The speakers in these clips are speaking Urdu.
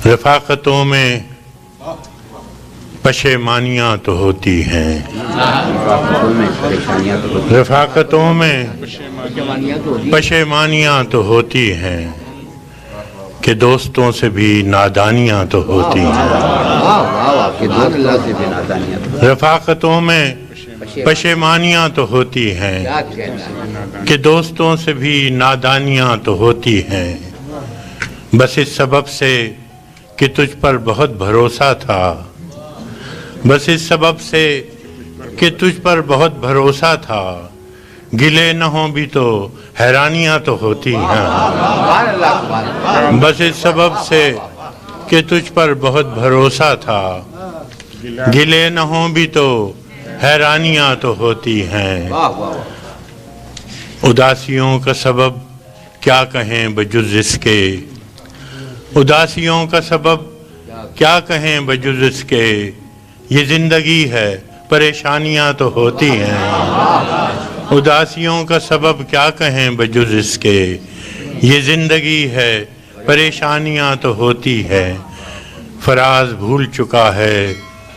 رفاقتوں میں پشیمانیاں تو ہوتی ہیں، رفاقتوں میں پشیمانیاں تو ہوتی ہیں کہ دوستوں سے بھی نادانیاں تو ہوتی ہیں، رفاقتوں میں پشیمانیاں تو ہوتی ہیں کہ دوستوں سے بھی نادانیاں تو ہوتی ہیں، بس اس سبب سے کہ تجھ پر بہت بھروسہ تھا، بس اس سبب سے کہ تجھ پر بہت بھروسہ تھا، گلے نہ ہوں بھی تو حیرانیاں تو ہوتی ہیں، بس اس سبب سے کہ تجھ پر بہت بھروسہ تھا، گلے نہ ہوں بھی تو حیرانیاں تو ہوتی ہیں، اداسیوں کا سبب کیا کہیں بجز اس کے، اداسیوں کا سبب کیا کہیں بجز اس کے، یہ زندگی ہے پریشانیاں تو ہوتی ہیں، اداسیوں کا سبب کیا کہیں بجز اس کے، یہ زندگی ہے پریشانیاں تو ہوتی ہے، فراز بھول چکا ہے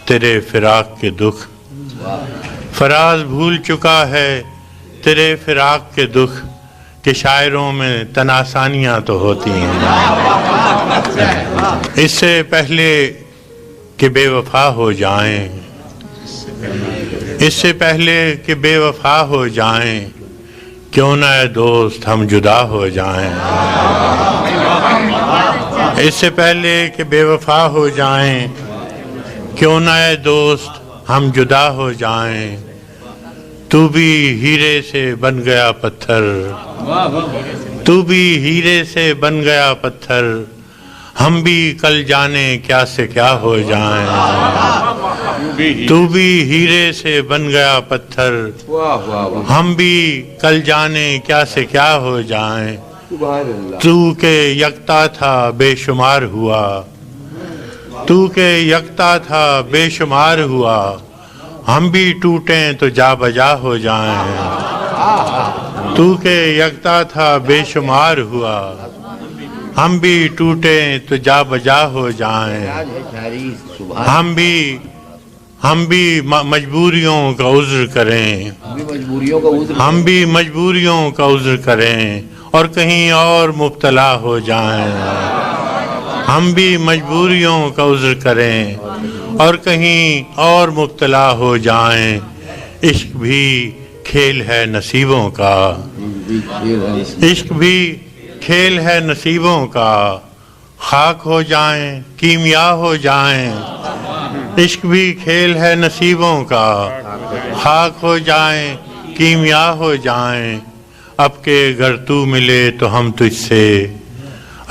تیرے فراق کے دکھ، فراز بھول چکا ہے تیرے فراق کے دکھ، کہ شاعروں میں تناسانیاں تو ہوتی ہیں، اس سے پہلے کہ بے وفا ہو جائیں، اس سے پہلے کہ بے وفا ہو جائیں، کیوں نہ اے دوست ہم جدا ہو جائیں، اس سے پہلے کہ بے وفا ہو جائیں، کیوں نہ اے دوست ہم جدا ہو جائیں، تو بھی ہیرے سے بن گیا پتھر، تو بھی ہیرے سے بن گیا پتھر، ہم بھی کل جانے کیا سے کیا ہو جائیں، تو بھی ہیرے سے بن گیا پتھر، ہم بھی کل جانے کیا سے کیا ہو جائیں، تو کہ یکتا تھا بے شمار ہوا، تو کہ یکتا تھا بے شمار ہوا، ہم بھی ٹوٹیں تو جا بجا ہو جائیں، تو کہ یکتا تھا بے شمار ہوا، ہم بھی ٹوٹیں تو جا بجا ہو جائیں، ہم بھی مجبوریوں کا عذر کریں، ہم بھی مجبوریوں کا عذر کریں اور کہیں اور مبتلا ہو جائیں، ہم بھی مجبوریوں کا عذر کریں اور کہیں اور مبتلا ہو جائیں، عشق بھی کھیل ہے نصیبوں کا، عشق بھی کھیل ہے نصیبوں کا، خاک ہو جائیں کیمیا ہو جائیں، عشق بھی کھیل ہے نصیبوں کا، خاک ہو جائیں کیمیا ہو جائیں، اب کہ گر تو ملے تو ہم تجھ سے،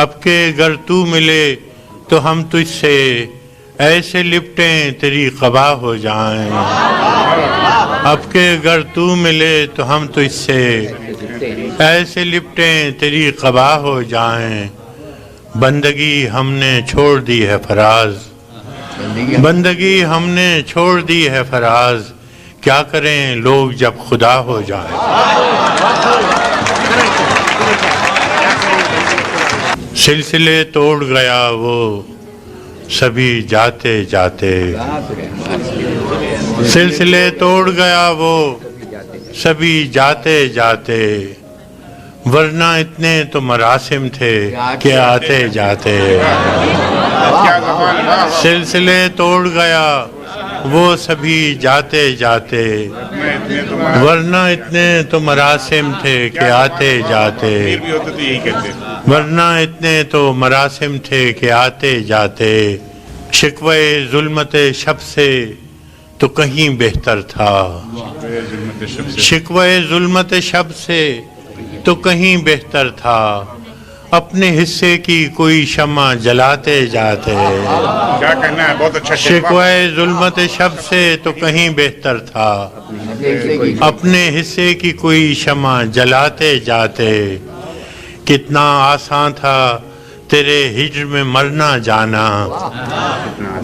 اب کہ گر تو ملے تو ہم تجھ سے، ایسے لپٹیں تیری قبا ہو جائیں، اب کہ گر تو ملے تو ہم تجھ سے، ایسے لپٹیں تیری قبا ہو جائیں، بندگی ہم نے چھوڑ دی ہے فراز، بندگی ہم نے چھوڑ دی ہے فراز، کیا کریں لوگ جب خدا ہو جائیں، سلسلے توڑ گیا وہ سبھی جاتے جاتے، سلسلے توڑ گیا وہ سبھی جاتے جاتے، ورنہ اتنے تو مراسم تھے کہ آتے جاتے، سلسلے توڑ گیا وہ سبھی جاتے جاتے، ورنہ اتنے تو مراسم تھے کہ آتے جاتے، ورنہ اتنے تو مراسم تھے کہ آتے جاتے، شکوے ظلمت شب سے تو کہیں بہتر تھا، شکوے ظلمت شب سے تو کہیں بہتر تھا، اپنے حصے کی کوئی شمع جلاتے جاتے، کیا کہنا ہے، بہت اچھا شکوے ظلمت شب سے تو کہیں بہتر تھا، اپنے حصے کی کوئی شمع جلاتے جاتے، کتنا آسان تھا تیرے ہجر میں مرنا جانا،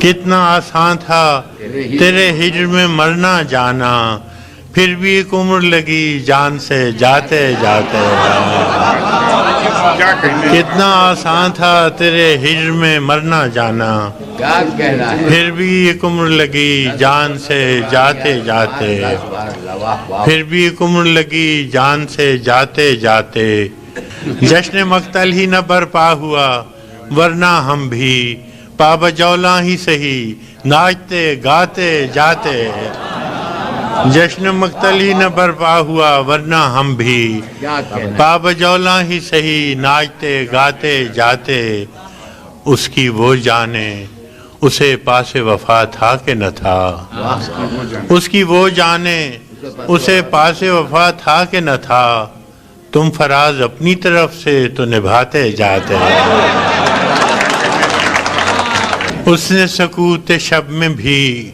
کتنا آسان تھا تیرے ہجر میں مرنا جانا، پھر بھی ایک عمر لگی جان سے جاتے جاتے کیا کہنا ہے کتنا آسان تھا تیرے ہجر میں مرنا جانا کیا کہنا ہے پھر بھی ایک عمر لگی جان سے جاتے جاتے پھر بھی ایک عمر لگی جان سے جاتے جاتے جشن مقتل ہی نہ برپا ہوا ورنہ ہم بھی پا جولاں ہی سہی ناچتے گاتے جاتے جشن مقتل ہی نہ برپا ہوا ورنہ ہم بھی کیا کہنا پا جولاں ہی سہی ناچتے گاتے جاتے اس کی وہ جانے اسے پاس وفا تھا کہ نہ تھا اس کی وہ جانے اسے پاس وفا تھا کہ نہ تھا تم فراز اپنی طرف سے تو نبھاتے جاتے اس نے سکوت شب میں بھی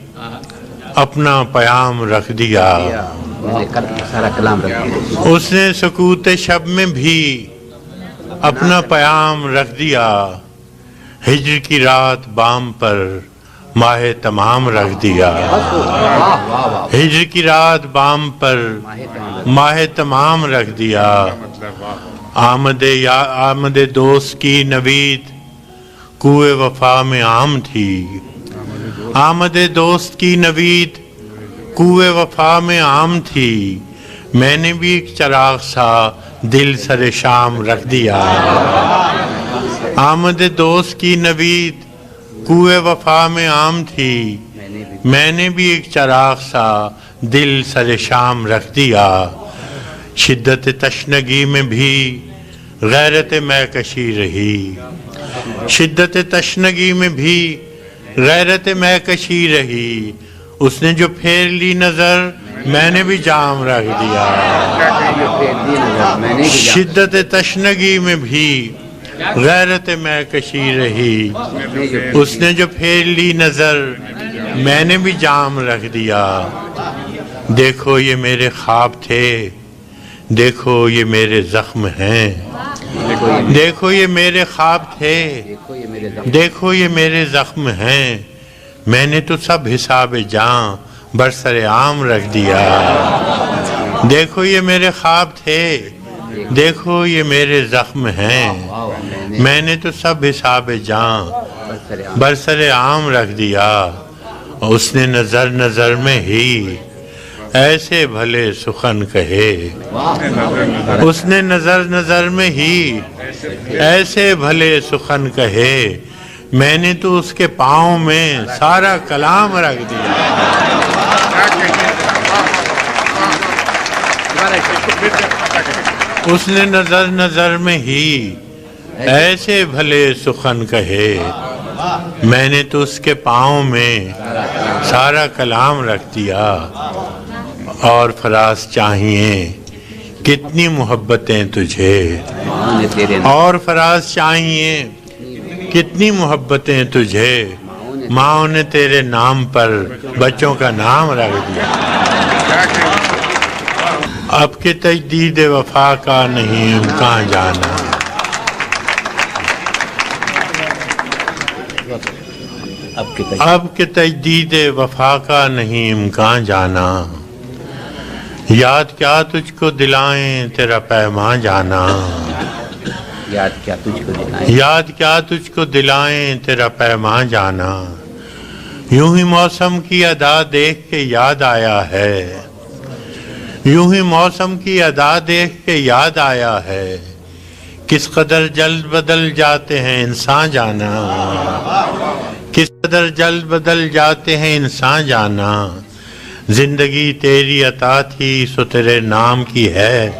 اپنا پیام رکھ دیا سارا کلام رکھ اس نے سکوت شب میں بھی اپنا پیام رکھ دیا ہجر کی رات بام پر ماہ تمام رکھ دیا ہجر کی رات بام پر ماہ تمام رکھ دیا آمد دوست کی نوید کوئے وفا میں عام تھی آمد دوست کی نوید کوئے وفا میں عام تھی میں نے بھی ایک چراغ سا دل سر شام رکھ دیا آمد دوست کی نوید کوئے وفا میں عام تھی میں نے بھی ایک چراغ سا دل سر شام رکھ دیا شدت تشنگی میں بھی غیرت میکشی رہی شدت تشنگی میں بھی غیرت میکشی رہی اس نے جو پھیر لی نظر میں نے بھی جام رکھ دیا شدت تشنگی میں بھی غیرت میکشی رہی اس نے جو پھیر لی نظر میں نے بھی جام رکھ دیا دیکھو یہ میرے خواب تھے دیکھو یہ میرے زخم ہیں دیکھو یہ میرے خواب تھے دیکھو یہ میرے زخم ہیں میں نے تو سب حساب جاں برسر عام رکھ دیا دیکھو یہ میرے خواب تھے دیکھو یہ میرے زخم ہیں میں نے تو سب حساب جاں برسر عام رکھ دیا اس نے نظر نظر میں ہی ایسے بھلے سخن کہے اس نے نظر نظر میں ہی ایسے بھلے سخن کہے میں نے تو اس کے پاؤں میں سارا کلام رکھ دیا اس نے نظر نظر میں ہی ایسے بھلے سخن کہے میں نے تو اس کے پاؤں میں سارا کلام رکھ دیا اور فراز چاہیے کتنی محبتیں تجھے اور فراز چاہیے کتنی محبتیں تجھے ماں نے تیرے نام پر بچوں کا نام رکھ دیا اب کے تجدید وفا کا نہیں امکان جانا اب کے تجدید وفا کا نہیں امکان جانا یاد کیا تجھ کو دلائیں تیرا پیمان جانا یاد کیا تجھ کو دلائیں یاد کیا تجھ کو دلائیں تیرا پیمان جانا یوں ہی موسم کی ادا دیکھ کے یاد آیا ہے یوں ہی موسم کی ادا دیکھ کے یاد آیا ہے کس قدر جلد بدل جاتے ہیں انسان جانا کس قدر جلد بدل جاتے ہیں انسان جانا زندگی تیری عطا تھی سو تیرے نام کی ہے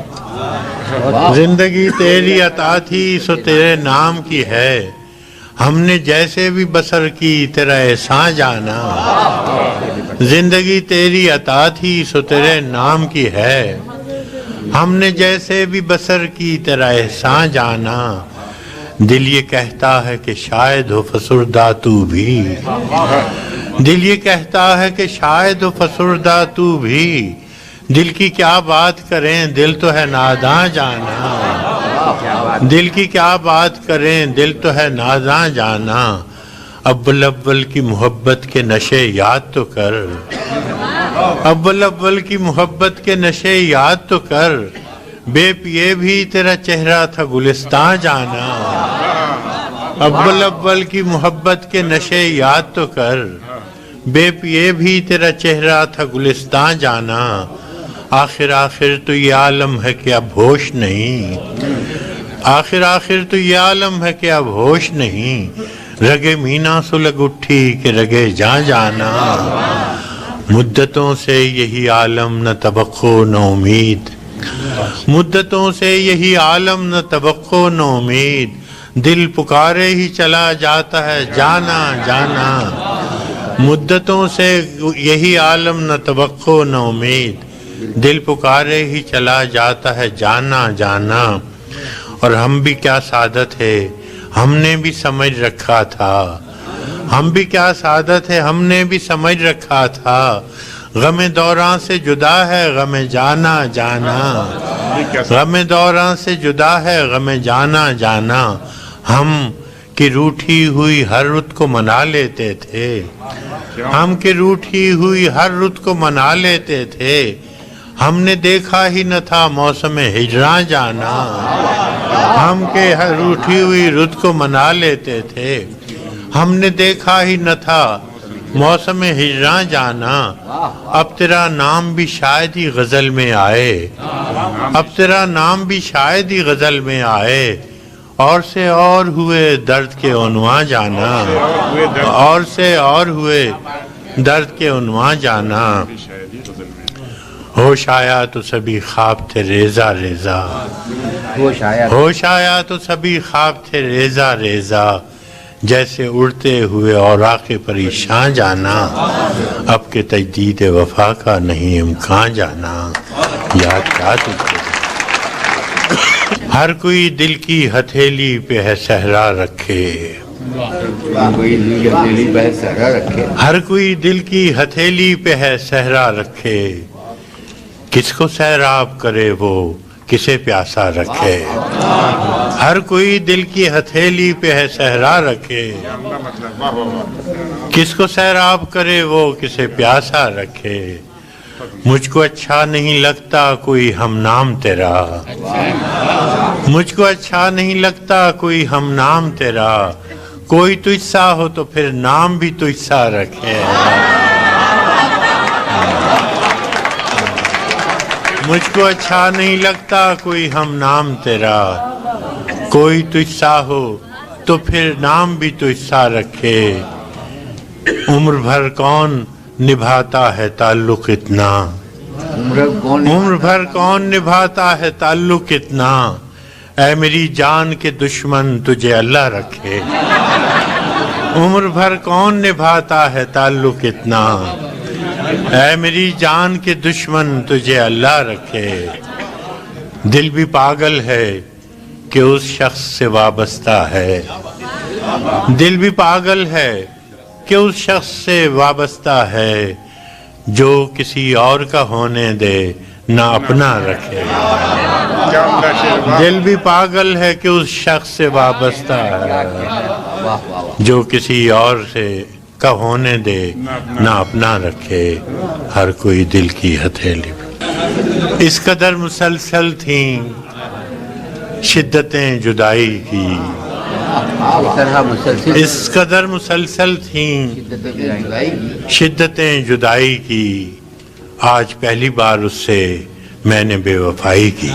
زندگی تیری عطا تھی سو تیرے نام کی ہے ہم نے جیسے بھی بسر کی تیرا احسان جانا زندگی تیری عطا تھی سو تیرے نام کی ہے ہم نے جیسے بھی بسر کی تیرا احسان جانا دل یہ کہتا ہے کہ شاید ہو فسردہ تو بھی دل یہ کہتا ہے کہ شاید ہو فسردہ تو بھی دل کی کیا بات کریں دل تو ہے ناداں جانا دل کی کیا بات کریں دل تو ہے ناداں جانا اول اول کی محبت کے نشے یاد تو کر اول اول کی محبت کے نشے یاد تو کر، بے پیے بھی تیرا چہرہ تھا گلستان جانا۔ اول اول کی محبت کے نشے یاد تو کر، بے پیے بھی تیرا چہرہ تھا گلستان جانا۔ آخر آخر تو یہ عالم ہے کہ اب ہوش نہیں، آخر آخر تو یہ عالم ہے کہ اب ہوش نہیں، رگے مینا سلگ اٹھی کہ رگے جاں جانا۔ مدتوں سے یہی عالم نہ توقع نہ امید، مدتوں سے یہی عالم نہ توقع نہ امید، دل پکارے ہی چلا جاتا ہے جانا جانا۔ مدتوں سے یہی عالم نہ توقع نہ امید، دل پکارے ہی چلا جاتا ہے جانا جانا۔ اور ہم بھی کیا سعادت ہے ہم نے بھی سمجھ رکھا تھا، ہم بھی کیا سعادت ہے ہم نے بھی سمجھ رکھا تھا، غم دوراں سے جدا ہے غم جانا جانا، غم دوراں سے جدا ہے غم جانا جانا۔ ہم کی روٹھی ہوئی ہر رت کو منا لیتے تھے، ہم کی روٹھی ہوئی ہر رت کو منا لیتے تھے، ہم نے دیکھا ہی نہ تھا موسم ہجراں جانا۔ ہم کے ہر روٹھی ہوئی رت کو منا لیتے تھے، ہم نے دیکھا ہی نہ تھا موسم ہجراں جانا۔ اب تیرا نام بھی شاید ہی غزل میں آئے، اب تیرا نام بھی شاید ہی غزل میں آئے، اور سے اور ہوئے درد کے عنواں جانا، اور سے اور ہوئے درد کے عنواں جانا۔ ہوش آیا تو سبھی خواب تھے ریزہ ریزہ، ہوش آیا تو سبھی خواب تھے ریزہ ریزہ، جیسے اڑتے ہوئے اوراق پریشان جانا، اب کے تجدید وفا کا نہیں امکان جانا۔ یاد کیا تجھے ہر کوئی دل کی ہتھیلی پہ ہے صحرا رکھے، ہر کوئی دل کی ہتھیلی پہ ہے صحرا رکھے، کس کو سیراب کرے وہ کسے پیاسا رکھے۔ ہر کوئی دل کی ہتھیلی پہ ہے صحرا رکھے، کس کو سیراب کرے وہ کسے پیاسا رکھے۔ مجھ کو اچھا نہیں لگتا کوئی ہم نام تیرا، مجھ کو اچھا نہیں لگتا کوئی ہم نام تیرا، کوئی تجھ سا ہو تو پھر نام بھی تجھ سا رکھے۔ مجھ کو اچھا نہیں لگتا کوئی ہم نام تیرا، کوئی تجھ سا ہو تو پھر نام بھی تجھ سا رکھے۔ عمر بھر کون نبھاتا ہے تعلق اتنا، عمر بھر کون نبھاتا ہے تعلق اتنا، اے میری جان کے دشمن تجھے اللہ رکھے۔ عمر بھر کون نبھاتا ہے تعلق اتنا، اے میری جان کے دشمن تجھے اللہ رکھے۔ دل بھی پاگل ہے کہ اس شخص سے وابستہ ہے، دل بھی پاگل ہے کہ اس شخص سے وابستہ ہے، جو کسی اور کا ہونے دے نہ اپنا رکھے۔ دل بھی پاگل ہے کہ اس شخص سے وابستہ ہے، جو کسی اور سے کا ہونے دے نہ اپنا رکھے۔ ہر کوئی دل کی ہتھیلی اس قدر مسلسل تھیں شدتیں جدائی کی، اس قدر مسلسل تھیں شدتیں جدائی کی، آج پہلی بار اس سے میں نے بے وفائی کی۔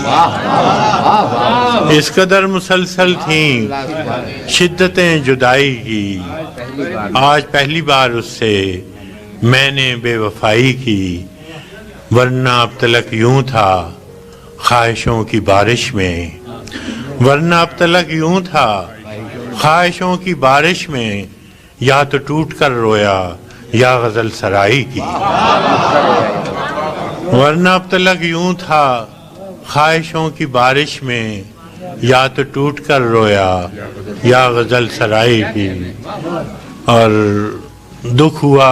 اس قدر مسلسل تھیں شدتیں جدائی کی، آج پہلی بار اس سے میں نے بے وفائی کی، ورنہ اب تلک یوں تھا خواہشوں کی بارش میں، ورنہ اب تلک یوں تھا خواہشوں کی بارش میں، یا تو ٹوٹ کر رویا یا غزل سرائی کی۔ ورنہ اب تلک یوں تھا خواہشوں کی بارش میں، یا تو ٹوٹ کر رویا یا غزل سرائی کی۔ اور دکھ ہوا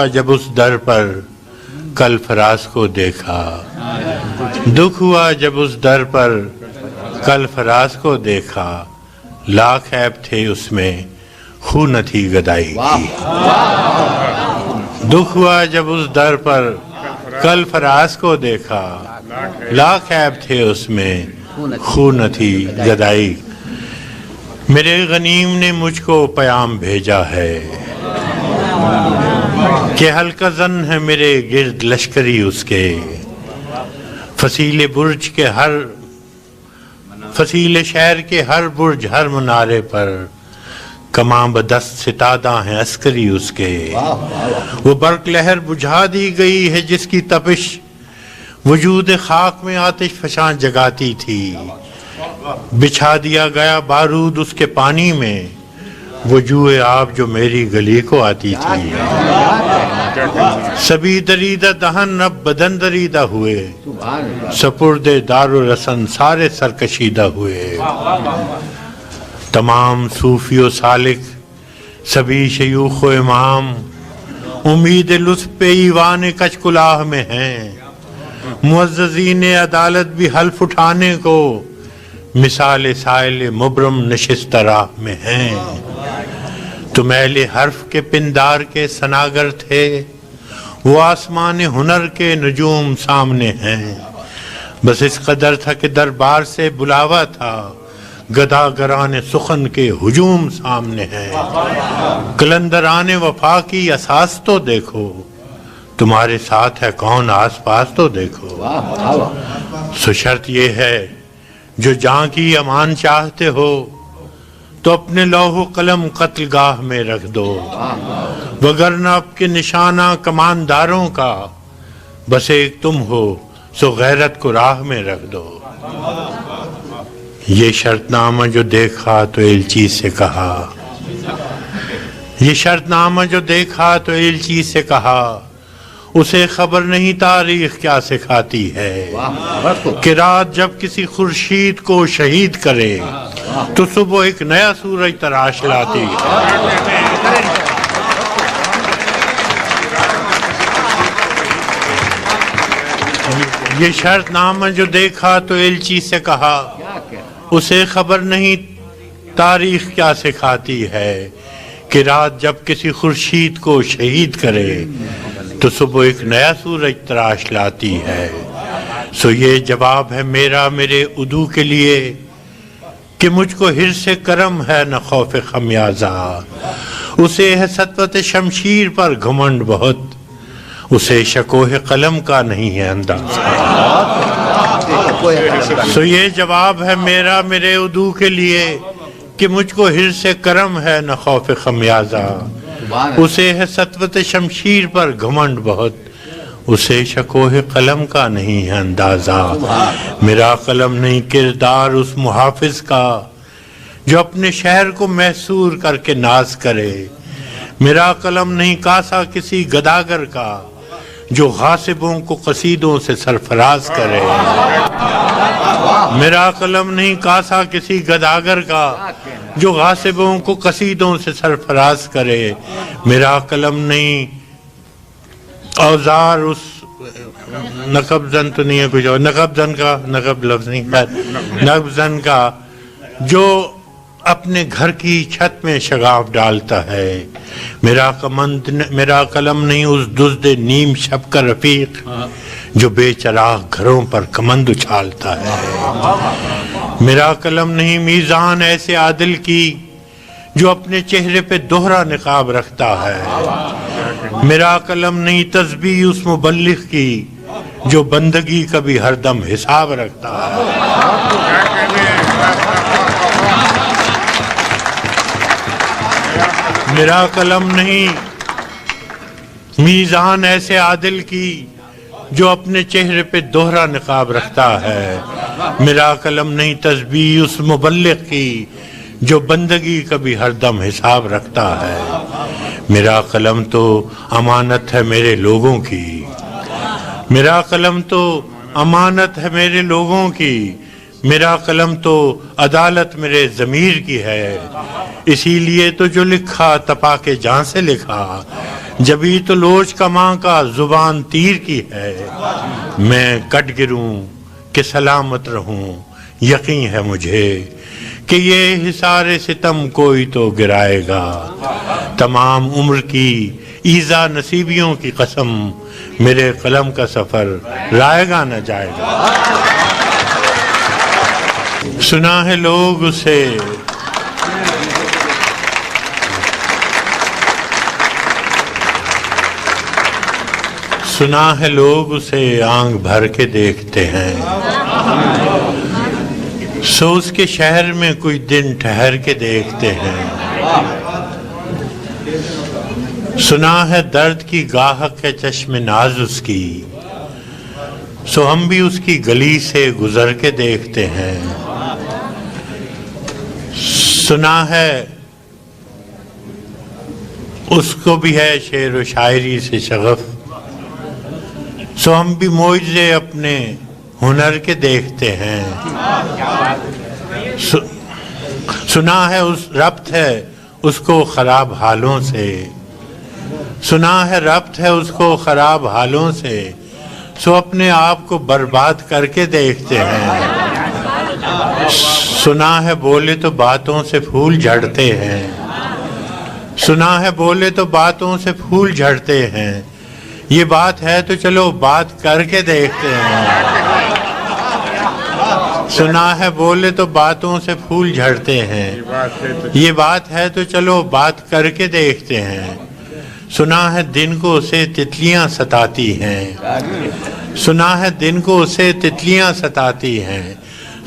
جب اس در پر کل فراز کو دیکھا، دکھ ہوا جب اس در پر کل فراز کو دیکھا، لاکھ عیب تھے اس میں خو نہ تھی گدائی کی۔ دکھ ہوا جب اس در پر کل فراز کو دیکھا، لاکھ عیب تھے اس میں خون نہ تھی گدائی، میرے غنیم نے مجھ کو پیام بھیجا ہے کہ ہلکا زن ہے میرے گرد لشکری اس کے، فصیل شہر کے ہر برج ہر منارے پر کماں بدست ستادہ ہیں عسکری اس کے، وہ برق لہر بجھا دی گئی ہے جس کی تپش وجود خاک میں آتش فشاں جگاتی تھی، بچھا دیا گیا بارود اس کے پانی میں وہ جوئے آب جو میری گلی کو آتی تھی، سبھی دریدہ دہن اب بدن دریدہ ہوئے، سپرد دار و رسن سارے سرکشیدہ ہوئے، تمام صوفی و سالک سبھی شیوخ و امام امید لطف پہ ایوان کچ کلاہ میں ہیں، معززین عدالت بھی حلف اٹھانے کو مثال سائل مبرم نشست راہ میں ہیں، تم اہل حرف کے پندار کے سناگر تھے، وہ آسمان ہنر کے نجوم سامنے ہیں، بس اس قدر تھا کہ دربار سے بلاوا تھا، گداگران سخن کے ہجوم سامنے ہیں، قلندران وفا کی اساس تو دیکھو، تمہارے ساتھ ہے کون آس پاس تو دیکھو، سو شرط یہ ہے جو جاں کی امان چاہتے ہو تو اپنے لوح و قلم قتل گاہ میں رکھ دو، وگرنہ اب کے نشانہ کمانداروں کا بس ایک تم ہو سو غیرت کو راہ میں رکھ دو، یہ شرط نامہ جو دیکھا تو ایلچی سے کہا، یہ شرط نامہ جو دیکھا تو ایلچی سے کہا، اسے خبر نہیں تاریخ کیا سکھاتی ہے کہ رات جب کسی خورشید کو شہید کرے تو صبح ایک نیا سورج تراش لاتی ہے، یہ شرط نامہ جو دیکھا تو ایلچی سے کہا، اسے خبر نہیں تاریخ کیا سکھاتی ہے کہ رات جب کسی خورشید کو شہید کرے تو صبح ایک نیا سورج تراش لاتی ہے، سو یہ جواب ہے میرا میرے عدو کے لیے کہ مجھ کو حرص کرم ہے نہ خوف خمیازہ، اسے ہے سطوت شمشیر پر گھمنڈ بہت، اسے شکوہ قلم کا نہیں ہے اندازہ، سو یہ جواب ہے میرا میرے عدو کے لیے کہ مجھ کو حرص کرم ہے نہ خوف خمیازہ، اسے ہے سطوت شمشیر پر گھمنڈ بہت، اسے شکوہ قلم کا نہیں ہے اندازہ، میرا قلم نہیں کردار اس محافظ کا جو اپنے شہر کو محصور کر کے ناز کرے، میرا قلم نہیں کاسا کسی گداگر کا جو غاصبوں کو قصیدوں سے سرفراز کرے، میرا قلم نہیں کاسا کسی گداگر کا جو غاصبوں کو قصیدوں سے سرفراز کرے، میرا قلم نہیں اوزار اس نقب زن تو نہیں ہے کچھ اور، نقب زن کا نقب لفظ نہیں نقب زن کا جو اپنے گھر کی چھت میں شگاف ڈالتا ہے، میرا قلم نہیں اس دزد نیم شب کا رفیق جو بے چراغ گھروں پر کمند اچھالتا ہے، میرا قلم نہیں میزان ایسے عادل کی جو اپنے چہرے پہ دوہرا نقاب رکھتا ہے، میرا قلم نہیں تسبیح اس مبلغ کی جو بندگی کا بھی ہر دم حساب رکھتا ہے، میرا قلم نہیں میزان ایسے عادل کی جو اپنے چہرے پہ دوہرا نقاب رکھتا ہے، میرا قلم نہیں تسبیح اس مبلغ کی جو بندگی کا بھی ہر دم حساب رکھتا ہے، میرا قلم تو امانت ہے میرے لوگوں کی، میرا قلم تو امانت ہے میرے لوگوں کی، میرا قلم تو عدالت میرے ضمیر کی ہے، اسی لیے تو جو لکھا تپا کے جان سے لکھا، جبھی تو لوچ کماں کا زبان تیر کی ہے، میں کٹ گروں کہ سلامت رہوں، یقین ہے مجھے کہ یہ حصار ستم کوئی تو گرائے گا، تمام عمر کی ایزا نصیبیوں کی قسم میرے قلم کا سفر رائے گا نہ جائے گا۔ سنا ہے لوگ اسے سنا ہے لوگ اسے آنکھ بھر کے دیکھتے ہیں، سو اس کے شہر میں کوئی دن ٹھہر کے دیکھتے ہیں۔ سنا ہے درد کی گاہک ہے چشم ناز اس کی، سو ہم بھی اس کی گلی سے گزر کے دیکھتے ہیں۔ سنا ہے اس کو بھی ہے شعر و شاعری سے شغف، سو ہم بھی معجزے اپنے ہنر کے دیکھتے ہیں۔ سنا ہے اس ربط ہے اس کو خراب حالوں سے، سنا ہے ربط ہے اس کو خراب حالوں سے، سو اپنے آپ کو برباد کر کے دیکھتے ہیں۔ سنا ہے بولے تو باتوں سے پھول جھڑتے ہیں، سنا ہے بولے تو باتوں سے پھول جھڑتے ہیں، یہ بات ہے تو چلو بات کر کے دیکھتے ہیں۔ سنا ہے بولے تو باتوں سے پھول جھڑتے ہیں، یہ بات ہے تو چلو بات کر کے دیکھتے ہیں۔ سنا ہے دن کو اسے تتلیاں ستاتی ہیں، سنا ہے دن کو اسے تتلیاں ستاتی ہیں،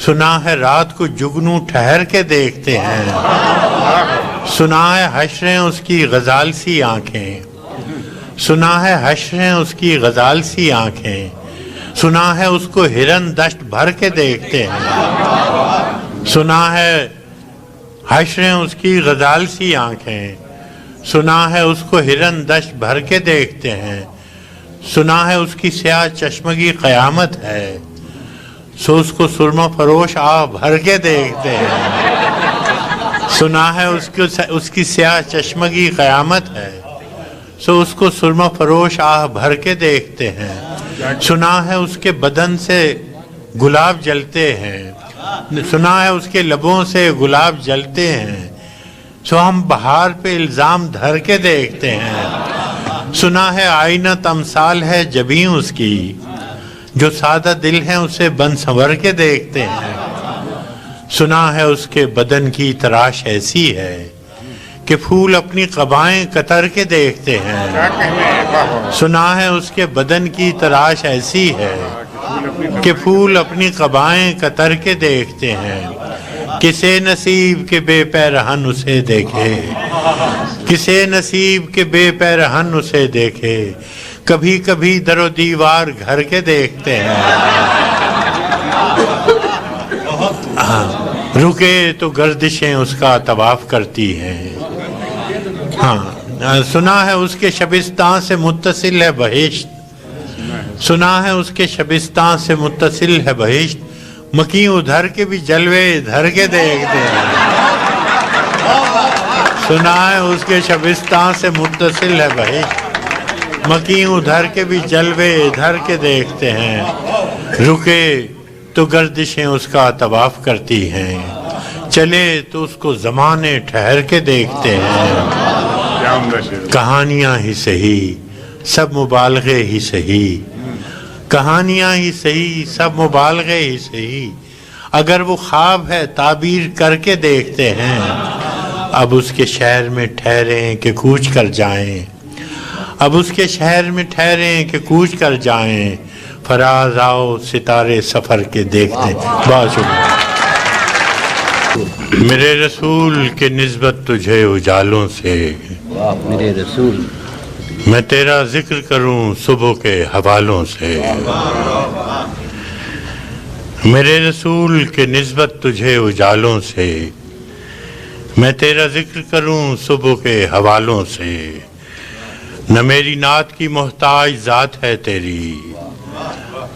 سنا ہے رات کو جگنو ٹھہر کے دیکھتے ہیں۔ سنا ہے حشریں اس کی غزال سی آنکھیں، سنا ہے حشریں اس کی غزال سی آنکھیں، سنا ہے اس کو ہرن دشت بھر کے دیکھتے ہیں۔ سنا ہے حشریں اس کی غزال سی آنکھیں، سنا ہے اس کو ہرن دشت بھر کے دیکھتے ہیں۔ سنا ہے اس کی سیاہ چشمگی قیامت ہے، سو اس کو سرما فروش آہ بھر کے دیکھتے ہیں۔ سنا ہے اس کی سیاہ چشمگی قیامت ہے، سو اس کو سرما فروش آہ بھر کے دیکھتے ہیں۔ سنا ہے اس کے بدن سے گلاب جلتے ہیں، سنا ہے اس کے لبوں سے گلاب جلتے ہیں، سو ہم بہار پہ الزام دھر کے دیکھتے ہیں۔ سنا ہے آئینہ تمثال ہے جبیں اس کی، جو سادہ دل ہیں اسے بن سنور کے دیکھتے ہیں۔ سنا ہے اس کے بدن کی تراش ایسی ہے کہ پھول اپنی قبائیں قطر کے دیکھتے ہیں۔ سنا ہے اس کے بدن کی تراش ایسی ہے کہ پھول اپنی قبائیں قطر کے دیکھتے ہیں۔ کسے نصیب کے بے پیرہن اسے دیکھے، کسے نصیب کے بے پیرہن اسے دیکھے، کبھی کبھی در و دیوار گھر کے دیکھتے ہیں۔ رکے تو گردشیں اس کا طواف کرتی ہیں۔ سنا ہے اس کے شبستان سے متصل ہے بہشت، سنا ہے اس کے شبستان سے متصل ہے بہشت، مکیں ادھر کے بھی جلوے ادھر کے دیکھتے ہیں۔ سنا ہے اس کے شبستان سے متصل ہے بہشت، مکیں ادھر کے بھی جلوے ادھر کے دیکھتے ہیں۔ رکے تو گردشیں اس کا طواف کرتی ہیں، چلے تو اس کو زمانے ٹھہر کے دیکھتے ہیں۔ کہانیاں ہی صحیح سب مبالغے ہی صحیح، کہانیاں ہی صحیح سب مبالغے ہی صحیح، اگر وہ خواب ہے تعبیر کر کے دیکھتے ہیں۔ اب اس کے شہر میں ٹھہریں کہ کوچ کر جائیں، اب اس کے شہر میں ٹھہریں کہ کوچ کر جائیں، فراز آؤ ستارے سفر کے دیکھتے ہیں۔ بہت شکریہ۔ میرے رسول کے نسبت تجھے اجالوں سے، میرے رسول میں تیرا ذکر کروں صبح کے حوالوں سے، میرے رسول کے نسبت تجھے اجالوں سے، میں تیرا ذکر کروں صبح کے حوالوں سے، نہ میری نعت کی محتاج ذات ہے تیری،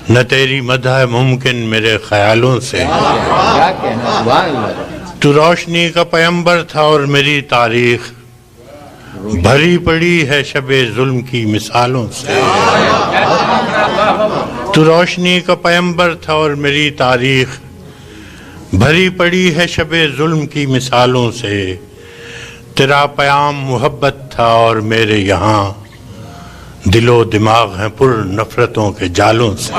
نہ تیری مدح ممکن میرے خیالوں سے۔ کیا کہنا، سبحان اللہ۔ تو روشنی کا پیمبر تھا اور میری تاریخ بھری پڑی ہے شب ظلم کی مثالوں سے۔ تو روشنی کا پیمبر تھا اور میری تاریخ بھری پڑی ہے شب ظلم کی مثالوں سے، تیرا پیام محبت تھا اور میرے یہاں دل و دماغ ہیں پر نفرتوں کے جالوں سے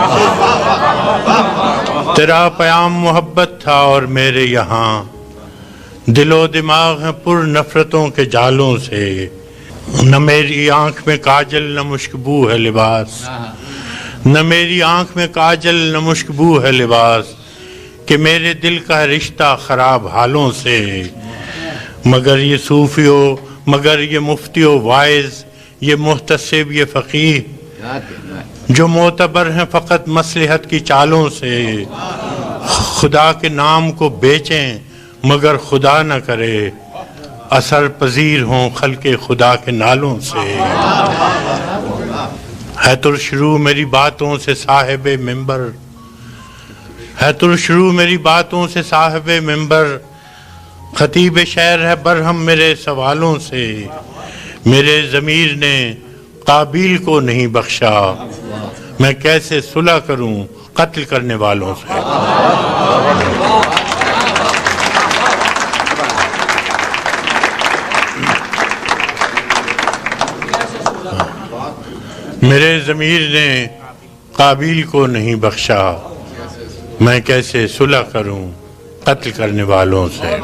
تیرا پیام محبت تھا اور میرے یہاں دل و دماغ ہیں پر نفرتوں کے جالوں سے نہ میری آنکھ میں کاجل نہ مشکبو ہے لباس نہ میری آنکھ میں کاجل نہ مشکبو ہے لباس کہ میرے دل کا رشتہ خراب حالوں سے مگر یہ صوفیو مگر یہ مفتیو وائز یہ محتسب یہ فقیہ جو معتبر ہیں فقط مصلحت کی چالوں سے خدا کے نام کو بیچیں مگر خدا نہ کرے اثر پذیر ہوں خلق خدا کے نالوں سے ہے ترشروع میری باتوں سے صاحب منبر ہے ترشروع میری باتوں سے صاحب منبر خطیب شعر ہے برہم میرے سوالوں سے میرے ضمیر نے قابیل کو نہیں بخشا میں کیسے صلح کروں قتل کرنے والوں سے میرے ضمیر نے قابیل کو نہیں بخشا میں کیسے صلح کروں قتل کرنے والوں سے